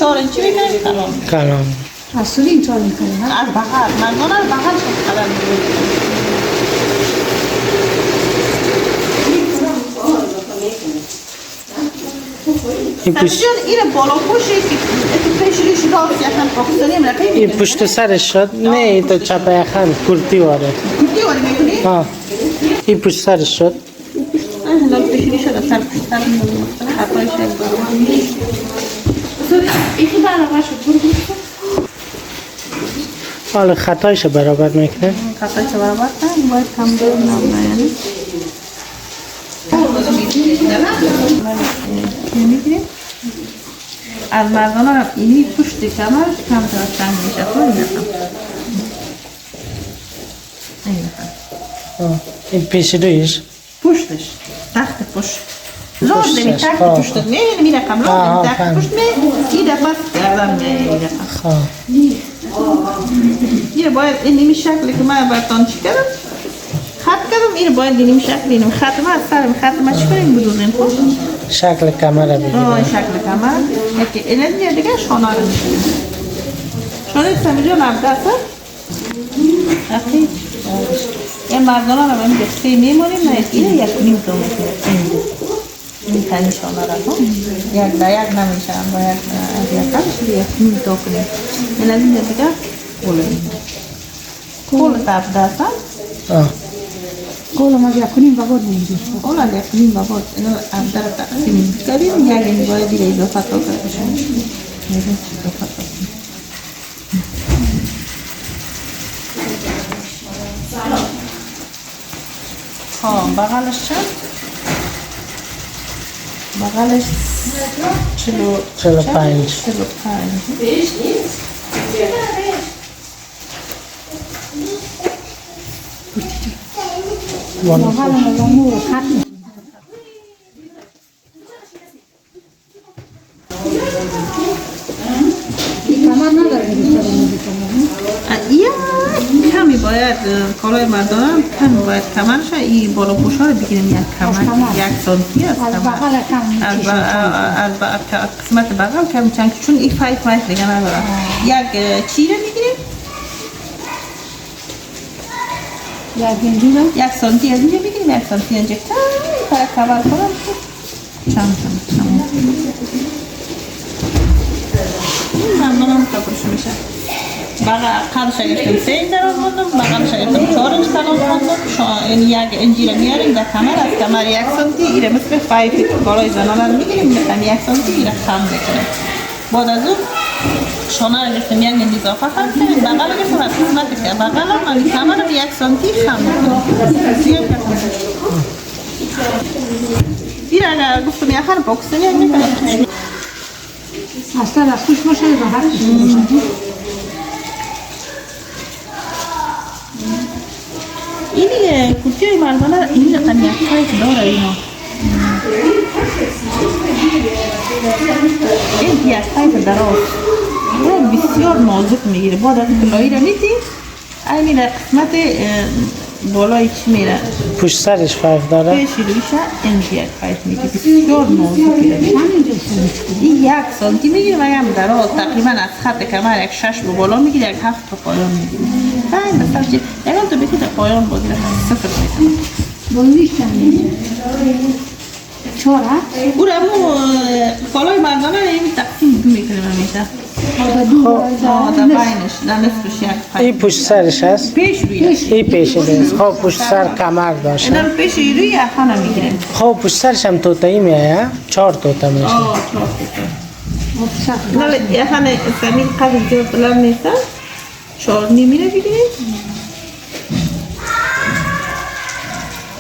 4 انچی میکنیم کلام کلام اصولی اینطور میکنیم از بغل مردانه رو بغل شد قدر میکنیم سبجان این بالا پوشی که پیش ریش راست یکن پاکستانی مرکه این پشت سرش شد نه تو چپ یخن کرتی واره کرتی واره میکنی؟ ها این پشت سرش شد حالا پیش ریش شد سر پشت سر حرفایش یک بارو یکی برابر شد برو حالا خطایش برابر میکنه خطایش برابر کنم باید کم دارم نمیدونی میگیریم از مردان هم اینی پشت کمرش کم تر تنگ میشه تو این نخم این پیش رویش پشتش تخت پشت لازمی پشتش، تخت آه. پشت می میره کم آه، لازمی تخت فهم. پشت می ایده پس کردم میره خواه یه باید این نیمی شکلی که من برتان چی کردم خط کردم این باید این نیمی شکلی اینم ختمه از سرم ختمه چی کنیم بدونیم شکل کمره بگیره شکل کمر یکی اینه دیگه شانه رو میشونیم شانه سمیجان عبده است اخی این مردان رو من دسته میمونیم نه اینه یک نیم تو میکنیم این تنی شانه رو یک دا یک نمیشن باید یک کمش یک نیم تو کنیم این از این دیگه کول عبده است گل ما بیا کنیم و بود نمیدیم کول هم یک نیم بابا اینو عبده رو تقسیم کردیم یک این باید دیگه اضافه تو کردشن میدونی اضافه تو کنیم بغلش چند؟ بغلش 45 حالا مو رو خط کمر نداره یا کمی باید کالای مردان کمی باید کمرش این بالا پوشا رو بگیریم یک کمر یک سانتی است از بغل کم از قسمت بغل کمی چند چون این فایت دیگه نداره یک چی رو میگیریم یک اینجور یک سانتی از اینجا بگیریم یک سانتی اینجا کمی کمر کنم چند مردانم کپرش میشه قدش گرفتم 3 انچ دراز بودم بغلش گرفتم 4 انچ کلام بودم یعنی یک انچی رو میاریم در کمر از کمر 1 سانتی ایره مثل فایت بالای زنانه رو میگیریم مثل 1 سانتی ایره خم میکنیم بعد از اون شانه رو گرفتم یک انچ اضافه خم کنیم بغل رو گرفتم از قسمت که بغل رو کمر رو 1 سانتی خم میکنیم ایره اگر گفتم یه خر پاکستانی هم میکنم اصلا از خوش باشه راحت میشه اینی کرتی های مردانه اینی رقم یک فایت داره اینا این یک فایت دراز این بسیار نازک میگیره بعد از کلایی را میتی این قسمت بالای چی میره پشت سرش فرق داره پیشی رویشه این یک فایت میگیره بسیار نازک این 1 سانتی میگیره و هم دراز تقریبا از خط کمر یک 6 به بالا میگیره یک 7 به پایان میگیره این بسیار چی یکم تو بکی در پایان بگیره صفر میکنه بلویش کنیم چهار او را مو کالای مردانه را این تقسیم دو میکنیم همیشه در بینش در نصفش یک این پایت پشت سرش هست پیش روی این پیش رویش خب پشت سر کمر اینا داشته رو پیش روی اخانه میگیریم خب پشت سرش هم توتایی میایه 4 توتا میشه 4 نه اخانه زمین قبل جو بلند نیست 4 نیمی رو بگیریم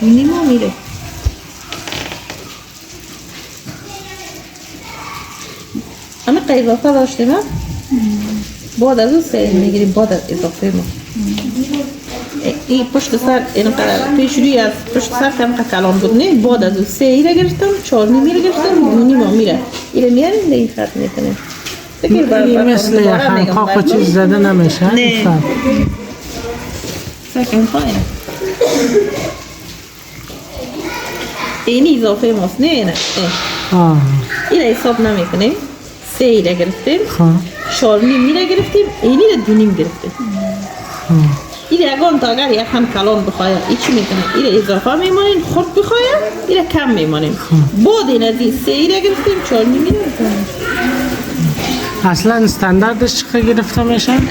نیمو میره همه اضافه داشتیم بعد از اون 3 میگیریم بعد از اضافه ما این پشت سر این پیش روی از پشت سر کم کلام بود نه بعد از اون 3 را گرفتم 4 نیمی را گرفتم 2 نیما میره این میاریم این خط میکنیم این مثل یه خنقاق چیز زده نمیشه نه سکن پایین اینی اضافه ماست نه این حساب نمیکنیم 3 ایره گرفتیم، خب 4 نیم میره گرفتیم، اینی رو 2 نیم گرفتیم. این یکان تا اگر یکان کلان بخواید ایچی میکنه این اضافه میمانین، خورد بخواید این کم میمانین. بعد این از این 3 ایره گرفتیم 4 نیم میره. اصلا استانداردش چقدر گرفته میشه؟ امی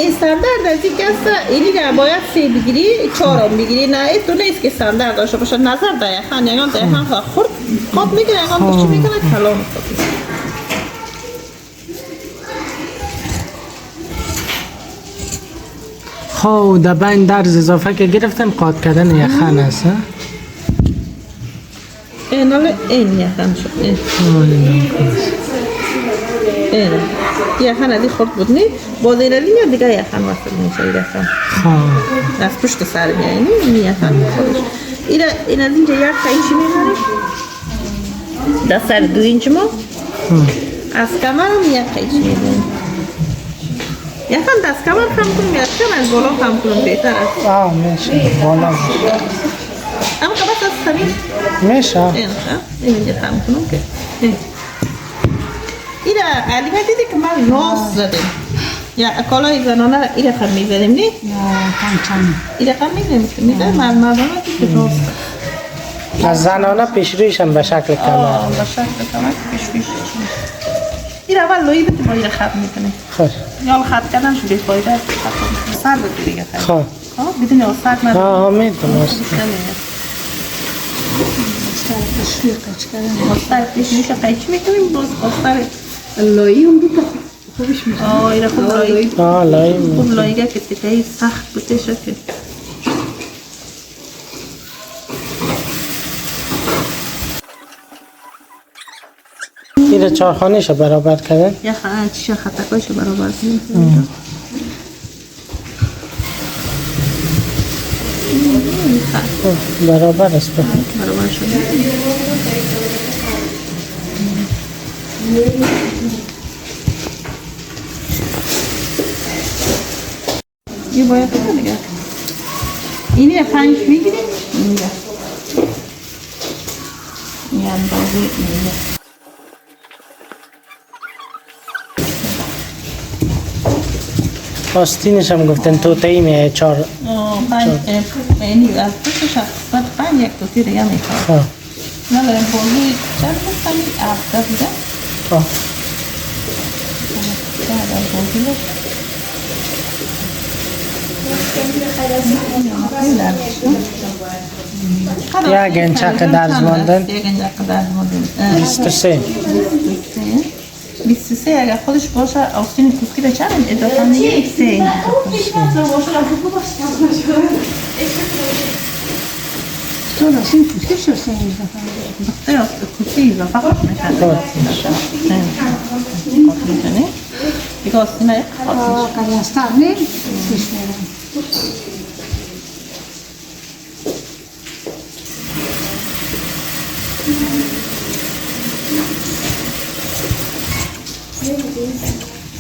استاندارد از این کسا اینی را باید 3 بگیری 4 هم بگیری. نه تو نیست که استاندارد داشته باشه. نظر دا یکان تا یکان خورد خواب میکنه یکان تو چی میکنه کلان خورد. خب در بین درز اضافه که گرفتن قاط کردن یخن است. این حالا این یخن شد. این یخن ازی خورد بود نی باز این علی میاد دیگه یخن وصل میشه این یخن. از پشت سر میاد این یخن خودش. این از اینجا یک اینچی میبریم در سر 2 اینچ ما از کمر هم یک اینچ میبریم. یکم دست کمر کم کنیم یا کم از بالا کم کنیم بهتر است. میشه بالا اما که بس از سمین میشه اینجا کم کنیم که این علیمه دیدی که من راست زدیم یا کالای زنانه را این رقم میزنیم نی؟ این رقم میزنیم که میزنیم مردانه که راست از زنانه پیشرویش هم به شکل کمر به شکل کمر پیشرویش این اول لایی بودی با این خط میکنه خب یا خط کردن شده فایده است سر بودی دیگه خیلی خب بدون اصلاح نداره ها میتونم مستر پیشمیش قیچی میکنیم باز مستر لایی هم بود خوبش میشه. ایره خوب لایی لایی خوب لاییگه که تکهی سخت بوده شد که این چارخانیشو برابر کردن؟ یا چیشه خطکایشو برابر کنیم برابر است برابر شده یه باید کنه دیگه اینی 5 میگیریم اینجا این اندازه اینجا آستینش هم گفتن توتایی میه 4 یعنی از پشتش از 5 یک توتی دیگه میخواد نه داریم بازوی چند بستنی 17 دیگه یک گنچک درز ماندن 23 23 اگر خودش باشه آستین کوکی به چند اضافه نگه 3 تو راستین کوکی شد 3 اضافه کوکی اضافه خود میکنه دیگه آستین های قلیستر نه پیش میرم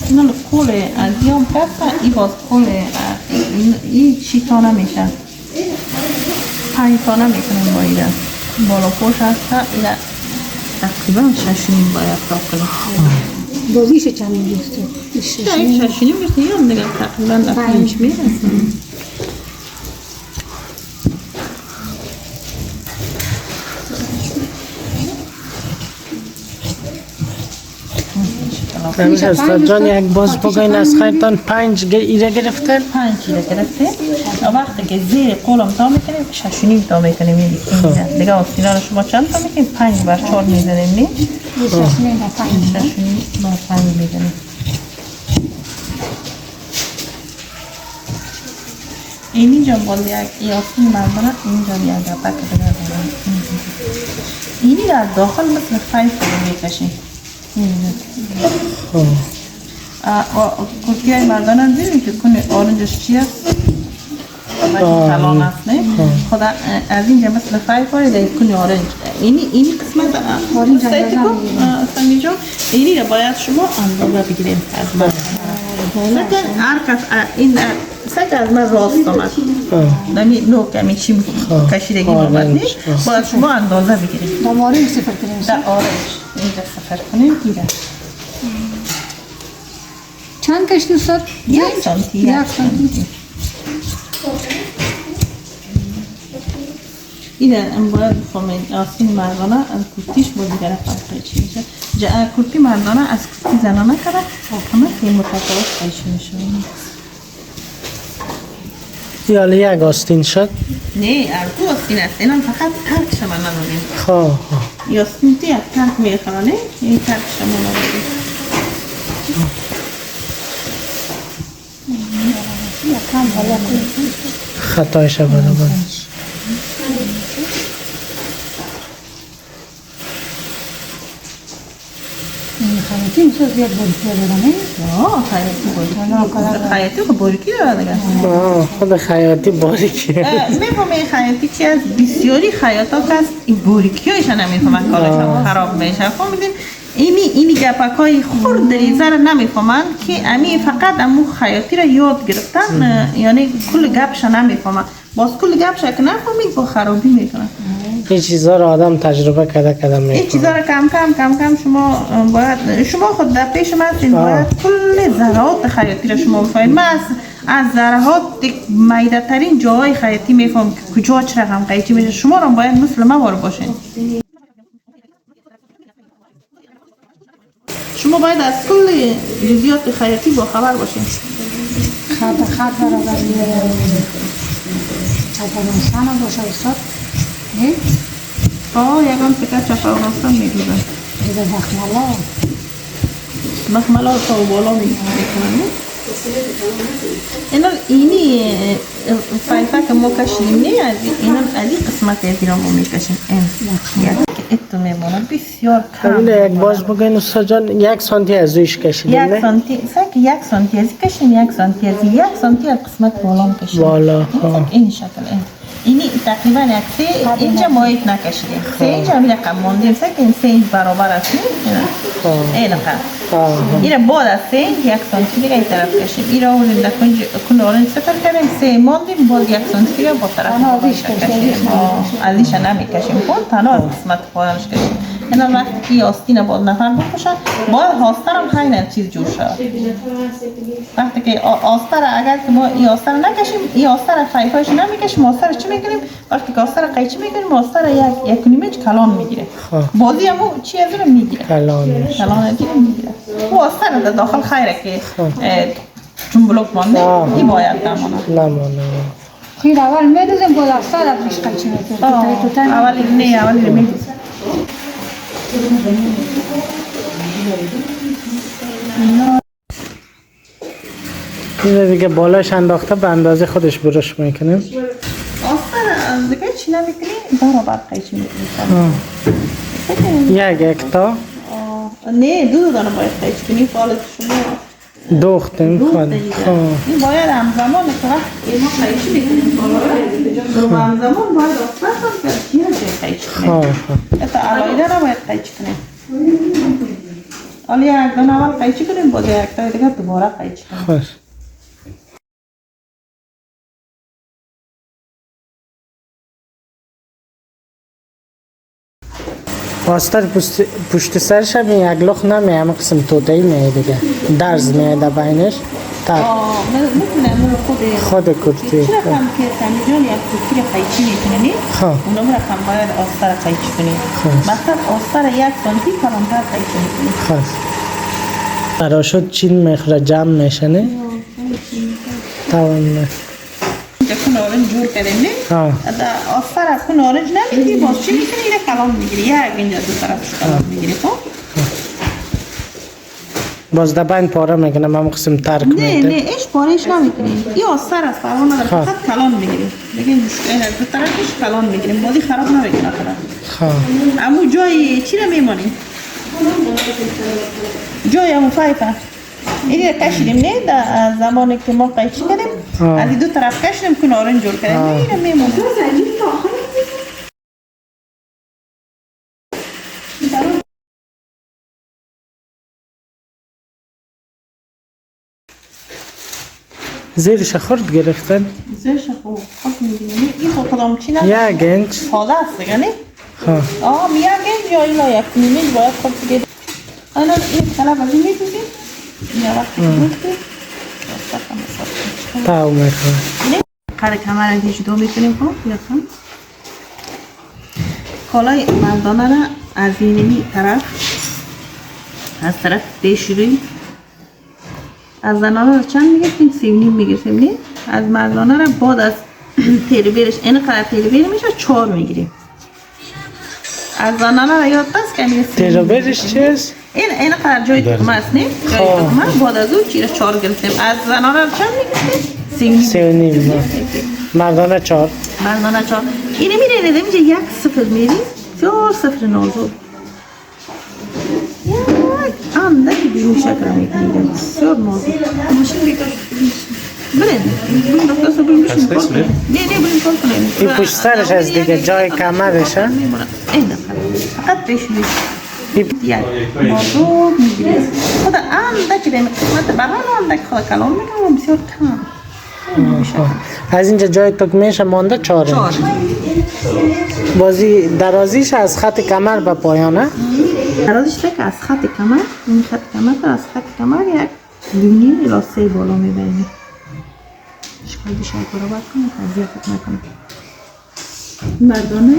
اینو کل از یام کسا ای باز کل ای چی تانه میشه 5 تانه میکنیم با ایره بالا پوش هستا ایره تقریبا 6 نیم باید تا کنیم بازیش چند میگفته؟ 6 نیم گفته هم دیگه تقریبا در 5 میرسیم نمیشه استاد جان یک باز بگوین از خیرتان 5 ایره گرفتن؟ 5 ایره گرفتیم وقتی که زیر قولم تا میکنیم 6 نیم تا میکنیم دیگه آستینا رو شما چند تا میکنیم 5 بر 4 میزنیم نیم 6 نیم بر 5 میزنیم اینجا باز یک آستین مردانه اینجا یک گپک دیگه اینی در داخل مثل 5 میکشیم کوکی های مردان هم دیدیم که کنی آرنجش چی هست؟ کلان هست نه؟ خدا از اینجا مثل فای پاره دهید کنی آرنج اینی قسمت آرنج سایتی کن سمی جان اینی رو باید شما اندازه بگیریم از من سکن هر کس این سکن از من راست آمد نمی نو کمی چی کشیدگی آمد نیست باید شما اندازه بگیریم با آرنج سفر کنیم در آرنج اینجا سفر کنیم اینجا چند کشتی استاد؟ 1 سانتی. 1 سانتی. این باید بفهمید آستین مردانه از کرتیش با دیگر فرق چی میشه. کرتی مردانه از کرتی زنانه کرده همه که متفاوت قیچی میشه. حالا یک آستین شد؟ نه ارگو آستین است. اینم فقط ترکش من نداریم. خواه این آستین تی از ترک میخواه نه؟ این ترکش من نداریم. خطایش برابر. خیاطی میشه زیاد باریکی داره نه؟ خیاطی خب باریکی داره دیگه. خود خیاطی باریکیه. میفهمی خیاطی چی از بسیاری خیاطا که از این باریکی هایش نمیفهمن کارش خراب میشه. فهمیدین اینی گپکای خورد دریزه رو نمیفهمن که امی فقط امو خیاطی رو یاد گرفتن یعنی کل گپش نمیفهمن. باز کل گپش که نفهمید با خرابی میکنن. این چیزا رو آدم تجربه کرده میکنه. این چیزا رو کم کم شما خود در پیش من هستین باید کل ذرات خیاطی رو شما بفهمید. من از ذرات میده ترین جاهای خیاطی میفهم که کجا چه رقم قیچی میشه. شما رو باید مثل من وار باشین. شما باید از کل جزئیات خیاطی با خبر باشین. خط برابر چپرانستان باشه استاد؟ یکان فکر چپرانستان میدوزن. دیگه مخملا تا بالا میکنن. اینی فایفه که ما کشیم نه از این قسمت از ما میکشیم. اتو میمونه بسیار کم. یک باز بگین استاد جان 1 سانتی از رویش کشیدیم نه؟ 1 سانتی فکر 1 سانتی از کشیم 1 سانتی از 1 سانتی از قسمت بالا میکشیم. بالا این شکل اینی تقریبا یک 3 اینچ مایت نکشیدیم. 3 اینچ همین رقم موندیم. فکر این 3 اینچ برابر است این رقم. این بعد از 3 اینچ 1 سانتی دیگه این طرف کشیم. این را اون در کنج اورنج سفر کردیم 3 موندیم باز 1 سانتی دیگه با طرف کشیم. ازیش نمیکشیم. خود تنها از قسمت پایانش کشیم. اینا وقتی آستین باید نفر بکشن باید آستر هم خیلی چیز جور شد. وقتی که آستر اگر که ما این آستر نکشیم این آستر فایفایش نمیکشیم آستر چی میگیریم؟ وقتی که آستر قیچی میگیریم آستر یک نیمه کلان میگیره. بازی هم چی از رو میگیره؟ کلان میگیره. او آستر در داخل خیره که چون بلوک مانده این باید نمانه. خیر اول میدوزیم باید آستر از ریش قیچی میکنیم. اول میدوزیم. این دیگه بالاش انداخته به اندازه خودش برش میکنیم. آستر دیگه چی نمیکنیم؟ برابر قیچی میکنیم. یک تا؟ نه دو دانه باید قیچی کنیم. فالت شما دوختیم خواهد. این باید همزمان که وقت ما قیچی میکنیم رو همزمان باید آستر هم که چی رو قیچی کنیم. اتا علایده رو باید قیچی کنیم. حالا یک دانه اول قیچی کنیم باید یک تا دیگه دوباره قیچی کنیم. آستر پشت سرش هم یک لخ نمیه همه قسم توتایی میه دیگه درز میه در بینش میتونم خود کرتی چرا کم که سمیجان یک کرتی رو قیچی میکنی؟ اونم را کم باید آستر قیچی کنی مثلا آستر 1 سانتی کلانتر قیچی میکنی برا شد چین میخوره جمع میشه نه؟ توان نه اینجا کن آرنج جور کردیم نه؟ آستر از کن آرنج نمیگیری باز چی میکنی؟ اینه کلان میگیری یک اینجا دو طرفش کلان میگیری خب؟ باز در بین پاره میکنم هم قسم ترک میده نه ایش پارهش نمیکنیم این آستر از پروا نداره فقط کلان میگیریم بگیم دو طرفش کلان میگیریم بازی خراب نمیکنه امو جای چی رو میمانیم؟ جای امو فایفه اینی رو کشیدیم نه در زمانی که ما قیچی کردیم از دو طرف کشیدیم که نارنج جور کردیم این رو میمانیم زیرش خورد گرفتن؟ زیرش خورد میگیریم این خود کدام چی نه؟ یک انچ ساده است دیگه نه؟ یک انچ یا ایلا یک نیمه باید خود بگید اینا این طرف از این میدوزیم یا وقتی گفته راست هم حساب پاو میخواه قره کمر هم جدا میکنیم خب بیاستم کالای مردانه را از اینمی طرف از طرف پیش روی از زنانه را چند میگرفتیم؟ 3.5 میگرفتیم نه؟ از مردانه را بعد از تیره بیرش این قدر تیره بیر میشه 4 میگیریم از زنانه را یاد دست که میگه تیره بیرش چیست؟ این قدر جای دکمه است نه؟ جای دکمه بعد از اون چیره 4 گرفتیم از زنانه را چند میگرفتیم؟ 3.5 مردانه 4 مردانه 4 اینه میره دیده میشه 1 0 میری 4 0 نازو اندکی بیرون شکل میکنیم بسیار نازو ماشین بیکار برین دکتر سو بریم بشین کار کنیم نه بریم کار کنیم این پشت سرش از دیگه جای کمرش ها؟ این دفعه فقط پیش روی یک نازو میگیریم خدا اندکی دیم قسمت برای اندک خدا کلام میکنم بسیار کم از اینجا جای تکمهش مانده 4 اینچ بازی درازیش از خط کمر به پایانه درازیش که از خط کمر این خط کمر تا از خط کمر یک لونی راسته بالا میبینی اشکال بیشتر برابر کنید اذیتت نکنید مردانه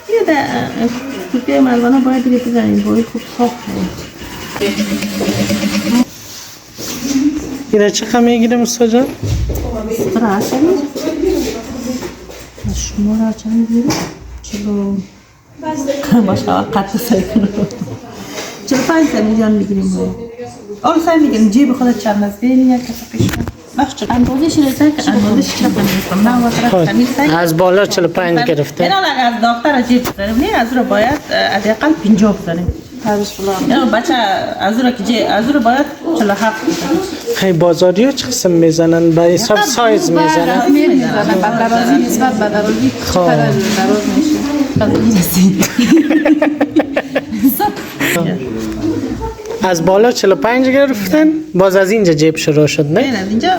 یه در توپی مردانه باید دیگه بزنید باید خوب صاف کنید اینه چقدر میگیریم استاد جان؟ ستاره عشقی شما را چند میگیرید؟ 40 باشه قطع سعی کنم 45 سمی جان میگیریم اول سعی میگیریم جیب خودت چند از بینی یک کسا پیش کن بخش اندازش رسه که اندازش چقدر میگیرم نه وقت تمیز سعی از بالا 45 گرفته اینا از دکتر جیب بزنیم نه از رو باید حداقل 50 بزنیم نه بچه از رو که از رو باید 47 بزنیم خیلی بازاری ها چه قسم میزنن به حساب سایز میزنن بعد درازی نسبت به درازی چقدر دراز میشه بعد میرسید از بالا 45 گرفتن باز از اینجا جیب شروع شد نه؟ این از اینجا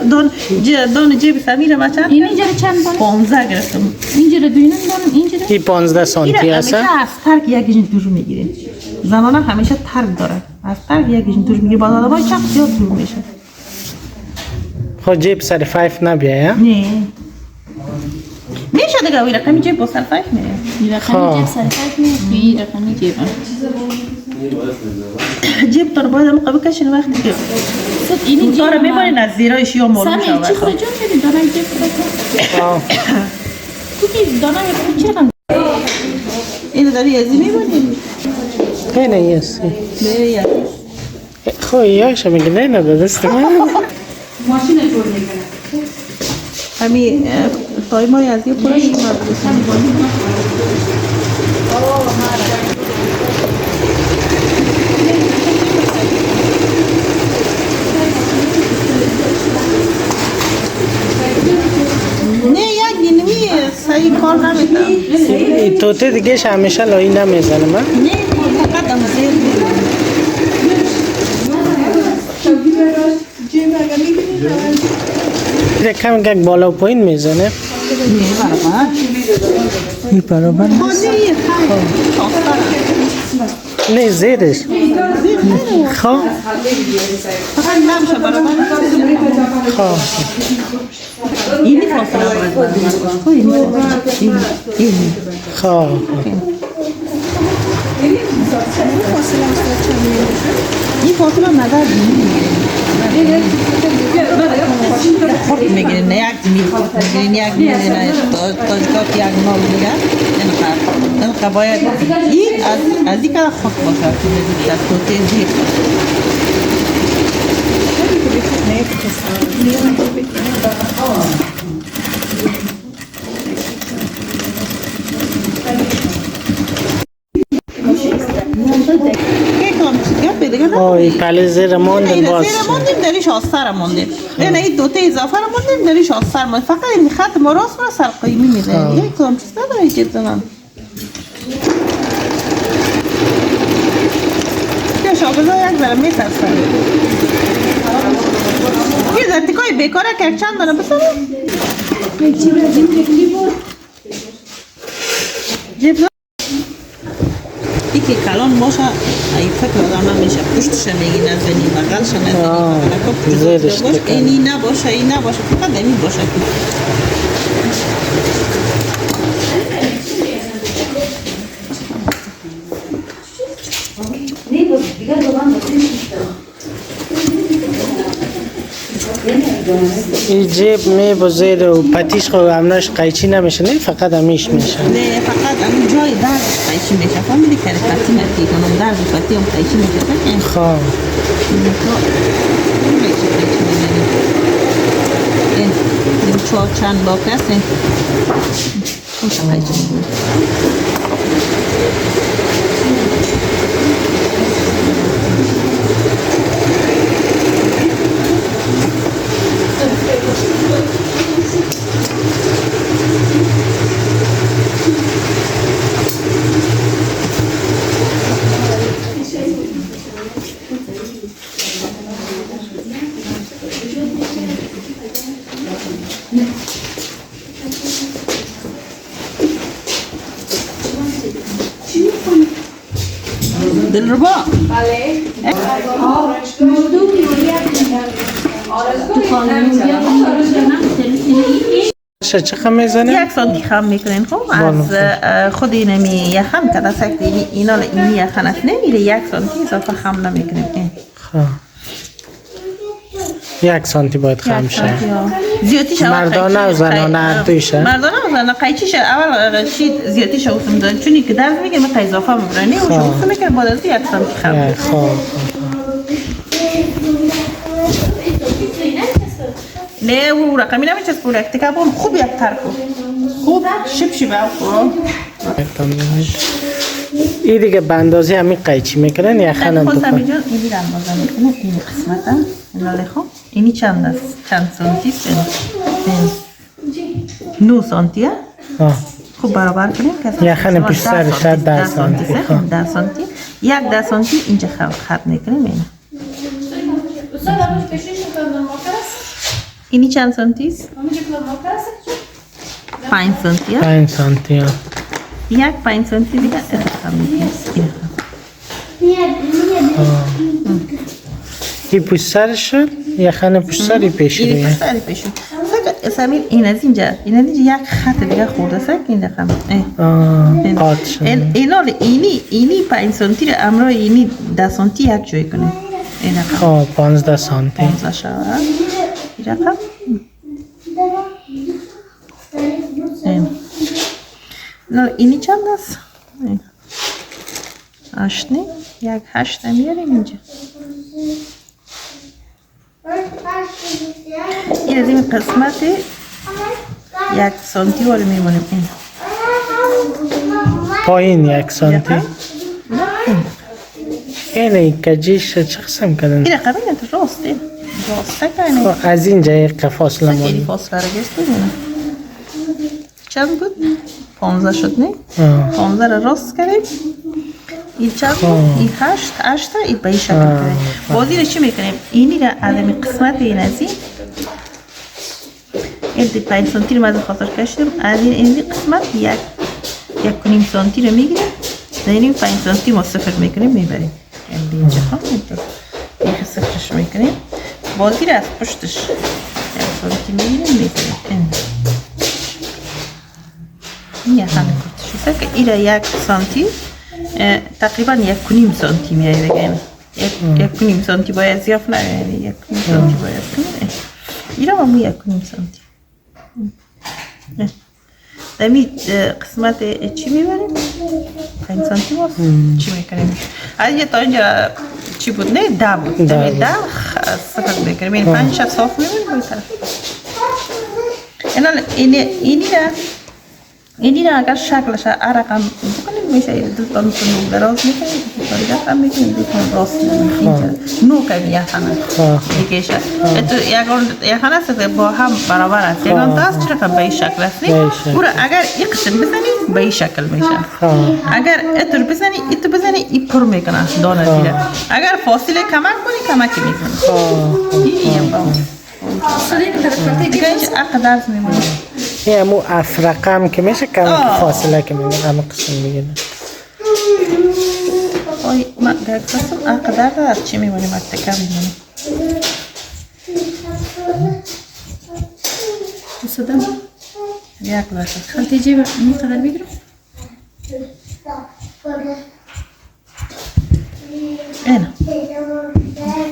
دون جیب سمیر بچه اینجا چند بانه؟ 15 گرفتم اینجا دوینم دانم اینجا این 15 سانتی هست همیشه از ترک یکیشون دور میگیره زنانه همیشه ترک داره از ترک یکیشون دور میگیره باز آدم های چق زیاد دور میشه خود جیب سر 5 نبیه نه میشه دیگه وی رقمی جیب با سر 5 میره این رقمی جیب سر فرق میره این رقمی جیب جیب تو رو باید مقابل کشین وقتی که اینی تو رو میبارین از زیرایش یا مالون سمی چی خورد جان میدی دانه جیب خورد تو که دانه چی رقم اینو داری ازی میبارین اینه یسی نه خب یایش میگه نه ندادست من ماشین جور میکنه همی تایمای از یه پرش نه یک گینوی سعی کار نمیدم این توته دیگهش همیشه لایی نمیزنه من نه فقط هم زیر این کم یک بالا و پایین میزنه نه برابر این برابر نیست نه زیرش خب فقط نمیشه برابر خب اینی فاصله باید اینی خب این فاصله نظر خورد میگیرین نه یک میخورد میگیرین یک میگیرین نه تاجگاه یک نال میگن اینقدر باید این از این که خود باشه که میدید از توتی زیر این پلی زیر موندن باز زیر موندیم دریش آستر موندیم این دوتا اضافه رو موندیم دریش آستر موندیم فقط این خط مراست رو سرقایمی میده یک کدام چیز نداره جیب زنم یا شاگرده یک ذره میترسن یه زرتیکای بیکاره که چند دانه بسنم جیب زن که کلان باشه ای فکر آدم نمیشه پشتش میگی نزنی بغلش نزنی بغلک زیرش جدا باشه اینی نباشه این نباشه فقط اینی باشه که این جیب میبوزید و پتیش خود همناش قیچی نمیشه نه فقط همیش میشه نه فقط همین جای دردش قیچی میشه فهمیدی که پتی نتی کنم درد پتی هم قیچی میشه فکر خواه این چهار چند باکه است خوش قیچی میشه دلربا چقدر میزنه؟ 1 سانتی خم میکنین خب از خود اینمی یخن که دست اینا اینی یخن است نمیره 1 سانتی اضافه خم نمیکنیم خواه 1 سانتی باید خم شه زیادیش مردانه و زنانه هر دویشه مردانه و زنانه قیچیش اول شید زیادیش اوسم دارن چونی که درد میگه من اضافه میبرنی و اوسم میکنه بعد از 1 سانتی خم خواه نه او رقمی نمیشه پول اکتیکا بون خوب یک ترکو خوب شب شب او این دیگه به اندازه همین قیچی میکنن یا خانم خود بکن سمیجان اینی رو اندازه میکنه این قسمت هم اینا خب اینی چند است چند سانتی است 9 سانتی خوب برابر کنیم که یا خانم پیش سرش 10 سانتی 10 سانتی 10 سانتی اینجا خط میکنیم اینا اینی چند سانتی است 5 سانتی 5 سانتی 5 سانتی دیگه اضافه میکنیم این پشت سرش شد یا خانم پشت سری پیش این رویه پشت سری پیش فقط سمیر این از اینجا یک خط دیگه خورده سر که این رقم قاط شد اینی 5 سانتی رو امرای اینی 10 سانتی یک جای کنه این رقم 15 سانتی 15 شود این رقم اینی چند است 8 نه 8 نمیاریم اینجا این از این قسمت 1 سانتی وارد میمونیم این پایین 1 سانتی اینه کجیش چه قسم کردن این رقم این راسته کنه از اینجا یک فاصله این مونده فاصله را گستیم چند بود؟ 15 شد نه؟ 15 را راست کردیم این چند بود؟ این 8 این به این شکل کردیم بازی را چی میکنیم؟ اینی را از این قسمت این از این 5 سانتی رو از خاطر کشیدیم از این قسمت 1.5 سانتی رو میگیریم در این 5 سانتی ما صفر میکنیم میبریم اینجا این صفرش میکنیم بازی را از پشتش 1 سانتی میگیریم میبریم این یه خانه کتش که این را 1 سانتی تقریبا 1.5 سانتی میایی دیگه 1.5 سانتی باید زیاف نه یعنی 1.5 سانتی باید کنیم این را همون 1.5 سانتی دمی قسمت چی میبریم؟ 5 سانتی باز چی میکنیم؟ از یه تا اینجا چی بود؟ نه 10 بود دمی 10 صفر میکنیم این 5 شب صاف میبریم باید طرف اینی را اگر شکلش رقم بکنیم میشه دوستان نوک دراز میکنیم رقم میکنیم دوستان راست میکنیم نوک هم یخانه دیگه یخانه است با هم برابر است یکان دست چرا به این شکل است برو اگر این قسم بزنی به این شکل میشه اگر اتر بزنی این پر میکنه دانه زیره اگر فاصله کمک کنی کمکی میکنه این هم دیگه اینجا اقدر میمونه این همون افرقم که میشه کم فاصله که میمونه همون قسم میگه ما گرفتم اقدر از چی میمونیم اتکا میمونیم بصدم یک لحظه خالتي جيب مو قدر بيقرا اینا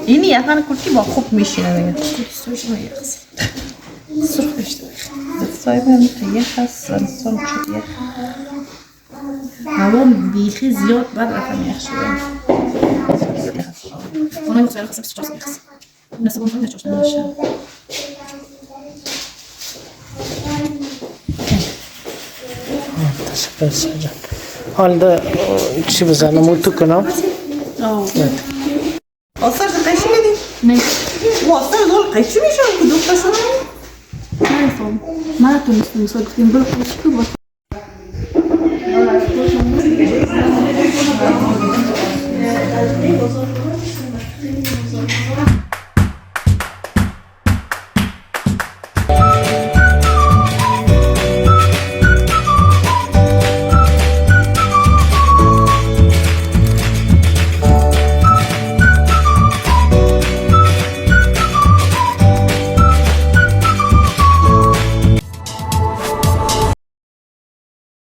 این یکان کرتی با خوب میشینه دیگه استوش ما يخص سرخ اشتغل دستای من تو یخ هست انسان شد یخ هوا بيخي زياد بعد رقم يخ شوية وانا يخص على خصم استشخاص يخص الناس يقولون فهمت شو شنو تشکر سرجان حالا چی بزنم تو کنم آثار قیشی بدین نه آثار دول قیشی میشن که دوستشون نعرفهم ما تونستم صدقين بالكم شكو بس